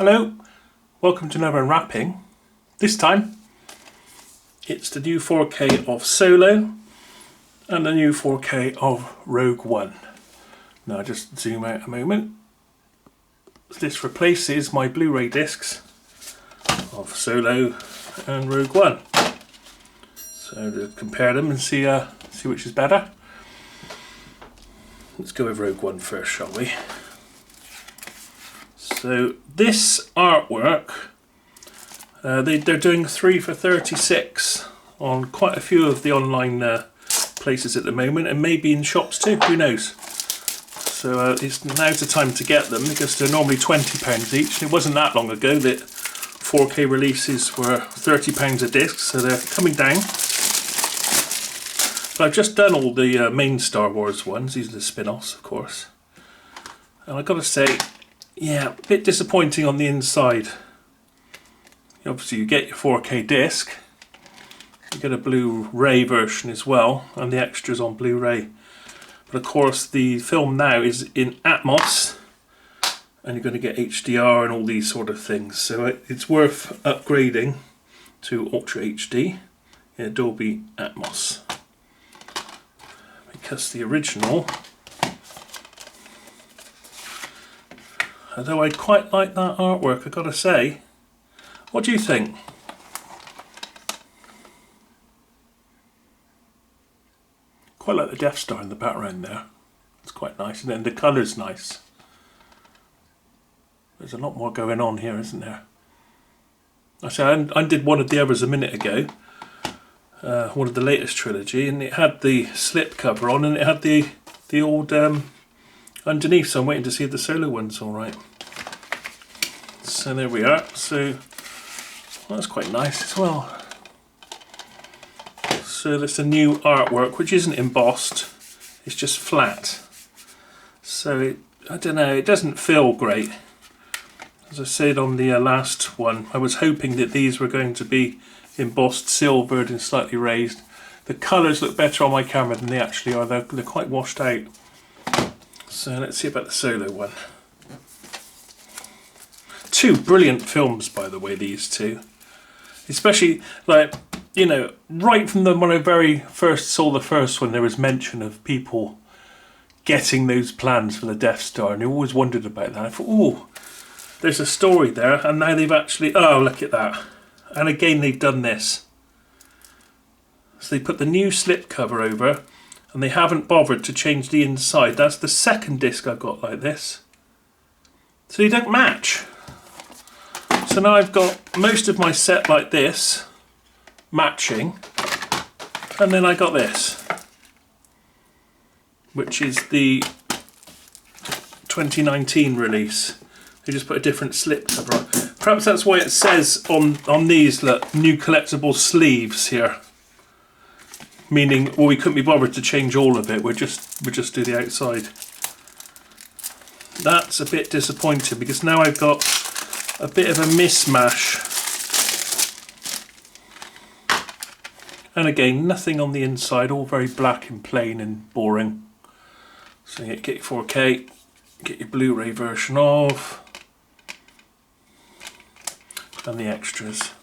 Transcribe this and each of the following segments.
Hello, welcome to another unwrapping. This time it's the new 4K of Solo and the new 4K of Rogue One. Now just zoom out a moment. This replaces my Blu-ray discs of Solo and Rogue One. So to compare them and see which is better. Let's go with Rogue One first, shall we? So this artwork, they're doing 3 for $36 on quite a few of the online places at the moment, and maybe in shops too, who knows. So now's the time to get them, because they're normally £20 each. It wasn't that long ago that 4K releases were £30 a disc, so they're coming down. But I've just done all the main Star Wars ones. These are the spin-offs, of course. And I've got to say, yeah, a bit disappointing on the inside. Obviously you get your 4K disc, you get a Blu-ray version as well, and the extras on Blu-ray. But of course the film now is in Atmos, and you're going to get HDR and all these sort of things. So it's worth upgrading to Ultra HD, yeah, Dolby Atmos. Because the original, although I quite like that artwork, I've got to say. What do you think? Quite like the Death Star in the background there. It's quite nice, and then the colour's nice. There's a lot more going on here, isn't there? I said I did one of the others a minute ago. One of the latest trilogy, and it had the slip cover on, and it had the old underneath, so I'm waiting to see if the Solo one's alright. So there we are. So well, that's quite nice as well. So that's a new artwork, which isn't embossed, it's just flat. So I don't know, it doesn't feel great. As I said on the last one, I was hoping that these were going to be embossed, silvered and slightly raised. The colours look better on my camera than they actually are. They're quite washed out. So let's see about the Solo one. Two brilliant films, by the way, these two. Especially, like, you know, right from when I very first saw the first one, there was mention of people getting those plans for the Death Star, and I always wondered about that. I thought, oh, there's a story there, and now they've actually, oh, look at that. And again, they've done this. So they put the new slip cover over, and they haven't bothered to change the inside. That's the second disc I've got like this. So they don't match. So now I've got most of my set like this, matching, and then I got this, which is the 2019 release. They just put a different slip cover on. Perhaps that's why it says on these, look, new collectible sleeves here. Meaning, well, we couldn't be bothered to change all of it. We'll just do the outside. That's a bit disappointing, because now I've got a bit of a mismatch. And again, nothing on the inside, all very black and plain and boring. So you get your 4K, get your Blu-ray version of, and the extras.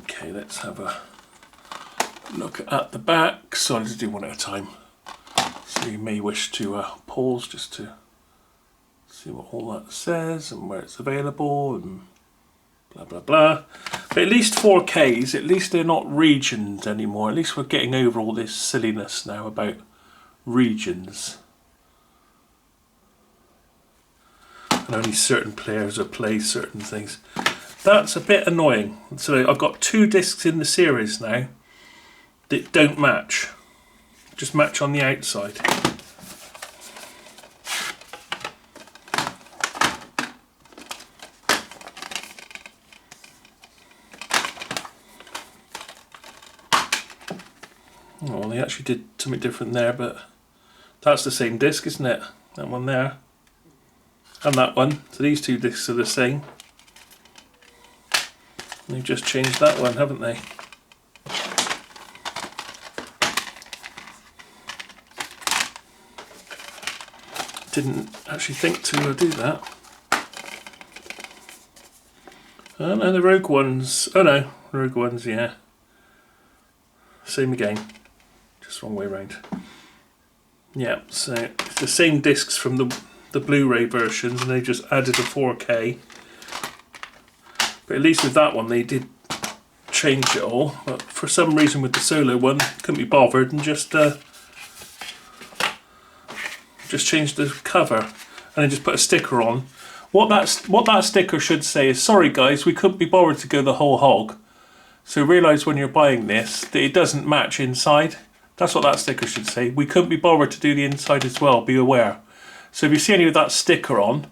Okay, let's have a look at the back. So I'll just do one at a time. So you may wish to pause just to see what all that says and where it's available and blah blah blah. But at least 4Ks, at least they're not regions anymore. At least we're getting over all this silliness now about regions. And only certain players will play certain things. That's a bit annoying. So I've got 2 discs in the series now that don't match. Just match on the outside. Oh, they actually did something different there, but that's the same disc, isn't it? That one there. And that one. So these 2 discs are the same. They've just changed that one, haven't they? Didn't actually think to do that. Oh no, the Rogue Ones. Oh no, Rogue Ones, yeah. Same again. Just wrong way around. Yeah, so it's the same discs from the Blu-ray versions, and they just added a 4K. But at least with that one they did change it all. But for some reason with the Solo one, couldn't be bothered and just changed the cover and then just put a sticker on. What that sticker should say is, sorry guys, we couldn't be bothered to go the whole hog. So realise when you're buying this that it doesn't match inside. That's what that sticker should say. We couldn't be bothered to do the inside as well, be aware. So if you see any of that sticker on,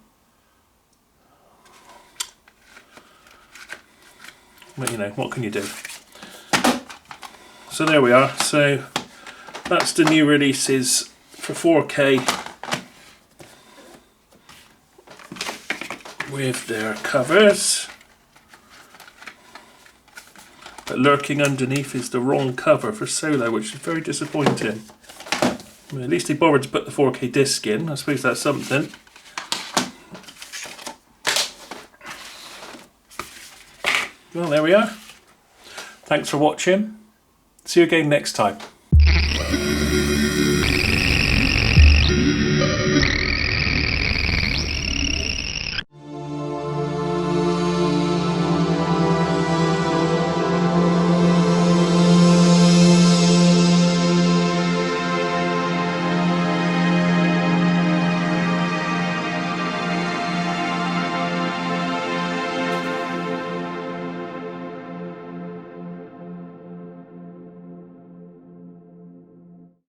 well, you know, what can you do? So there we are. So that's the new releases for 4K with their covers. But lurking underneath is the wrong cover for Solo, which is very disappointing. Well, at least they bothered to put the 4K disc in. I suppose that's something. Well, there we are. Thanks for watching. See you again next time.